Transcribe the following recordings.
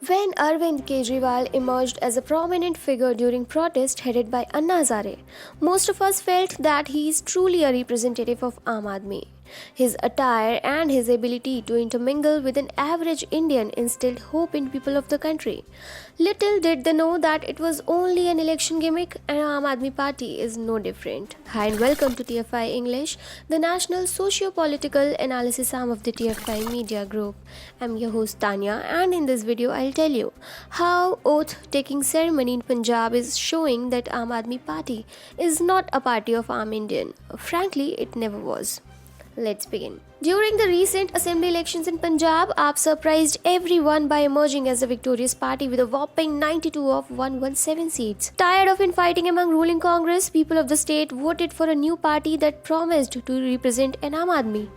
When Arvind Kejriwal emerged as a prominent figure during protest headed by Anna Hazare, most of us felt that he is truly a representative of Aam Aadmi. His attire and his ability to intermingle with an average Indian instilled hope in people of the country. Little did they know that it was only an election gimmick, and Aam Aadmi Party is no different. Hi and welcome to TFI English, the national socio-political analysis arm of the TFI media group. I'm your host Tanya, and in this video I'll tell you how oath-taking ceremony in Punjab is showing that Aam Aadmi Party is not a party of Aam Indian. Frankly, it never was. Let's begin. During the recent assembly elections in Punjab, AAP surprised everyone by emerging as the victorious party with a whopping 92 of 117 seats. Tired of infighting among ruling Congress, people of the state voted for a new party that promised to represent an Aam Aadmi.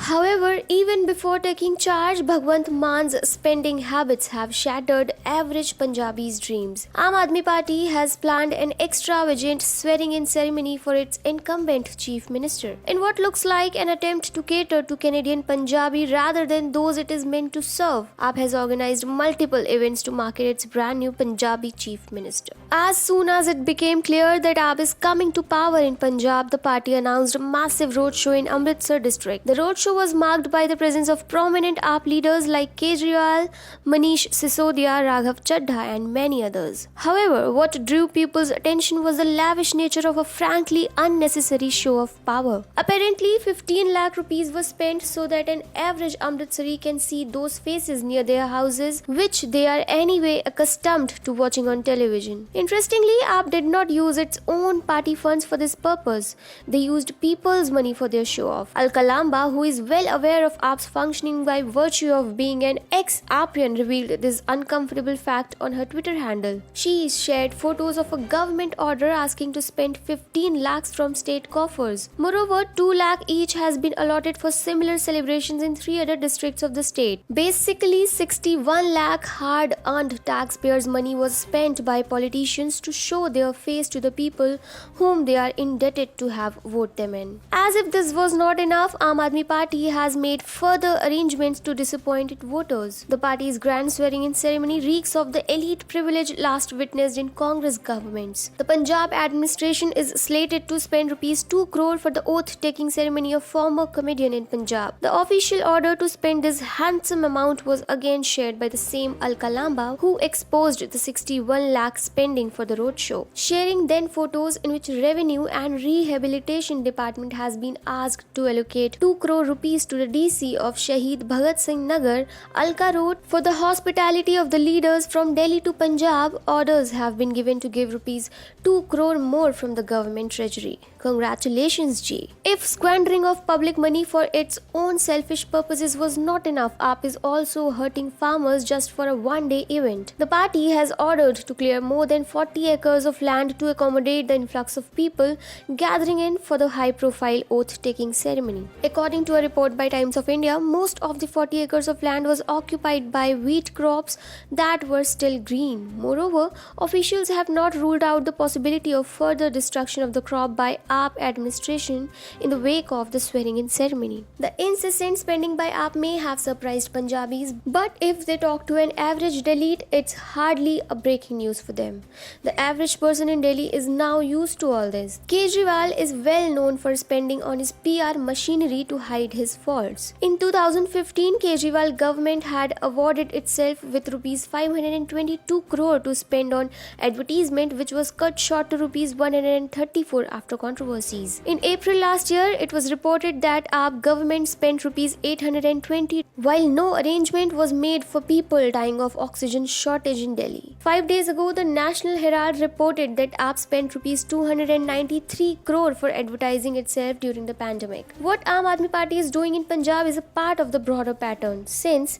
However, even before taking charge, Bhagwant Mann's spending habits have shattered average Punjabis' dreams. Aam Aadmi Party has planned an extravagant swearing-in ceremony for its incumbent chief minister, in what looks like an attempt to cater to Canadian Punjabi rather than those it is meant to serve. AAP has organized multiple events to market its brand new Punjabi chief minister. As soon as it became clear that AAP is coming to power in Punjab, the party announced a massive roadshow in Amritsar district. The roadshow was marked by the presence of prominent AAP leaders like Kejriwal, Manish Sisodia, Raghav Chaddha and many others. However, what drew people's attention was the lavish nature of a frankly unnecessary show of power. Apparently, 15 lakh rupees was spent so that an average Amritsari can see those faces near their houses, which they are anyway accustomed to watching on television. Interestingly, AAP did not use its own party funds for this purpose. They used people's money for their show-off. Al-Kalamba, who is well aware of AAP's functioning by virtue of being an ex-AAPian, revealed this uncomfortable fact on her Twitter handle. She shared photos of a government order asking to spend 15 lakhs from state coffers. Moreover, 2 lakh each has been allotted for similar celebrations in 3 other districts of the state. Basically, 61 lakh hard-earned taxpayers' money was spent by politicians to show their face to the people whom they are indebted to have voted them in. As if this was not enough, Aam Aadmi Party has made further arrangements to disappoint its voters. The party's grand swearing-in ceremony reeks of the elite privilege last witnessed in Congress governments. The Punjab administration is slated to spend rupees 2 crore for the oath-taking ceremony of former comedian in Punjab. The official order to spend this handsome amount was again shared by the same Al-Kalamba, who exposed the 61 lakh spending for the roadshow, sharing then photos in which Revenue and Rehabilitation Department has been asked to allocate 2 crore rupees to the DC of Shaheed Bhagat Singh Nagar, Alka Road, for the hospitality of the leaders from Delhi to Punjab. Orders have been given to give rupees 2 crore more from the government treasury. Congratulations, Ji. If squandering of public money for its own selfish purposes was not enough, AAP is also hurting farmers just for a one-day event. The party has ordered to clear more than 40 acres of land to accommodate the influx of people gathering in for the high-profile oath-taking ceremony. According to a report by Times of India, most of the 40 acres of land was occupied by wheat crops that were still green. Moreover, officials have not ruled out the possibility of further destruction of the crop by AAP administration in the wake of the swearing-in ceremony. The incessant spending by AAP may have surprised Punjabis, but if they talk to an average Dalit, it's hardly a breaking news for them. The average person in Delhi is now used to all this. Kejriwal is well known for spending on his PR machinery to hide his faults. In 2015, Kejriwal government had awarded itself with rupees 522 crore to spend on advertisement, which was cut short to rupees 134 after controversies. In April last year, it was reported that AAP government spent rupees 820 while no arrangement was made for people dying of oxygen shortage in Delhi. 5 days ago, the National Herald reported that AAP spent rupees 293 crore for advertising itself during the pandemic. What Aam Aadmi Party is doing in Punjab is a part of the broader pattern. Since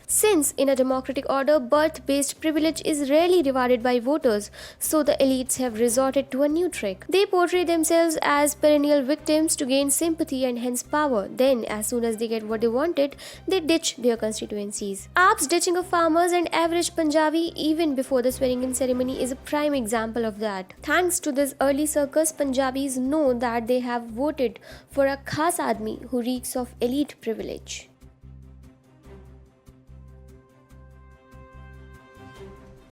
in a democratic order, birth-based privilege is rarely rewarded by voters, so the elites have resorted to a new trick. They portray themselves as perennial victims to gain sympathy and hence power. Then, as soon as they get what they wanted, they ditch their constituencies. AAP's ditching of farmers and average Punjabi even before the swearing-in ceremony is a prime example of that. Thanks to this early circus, Punjabis know that they have voted for a khaas admi who reeks of elite privilege.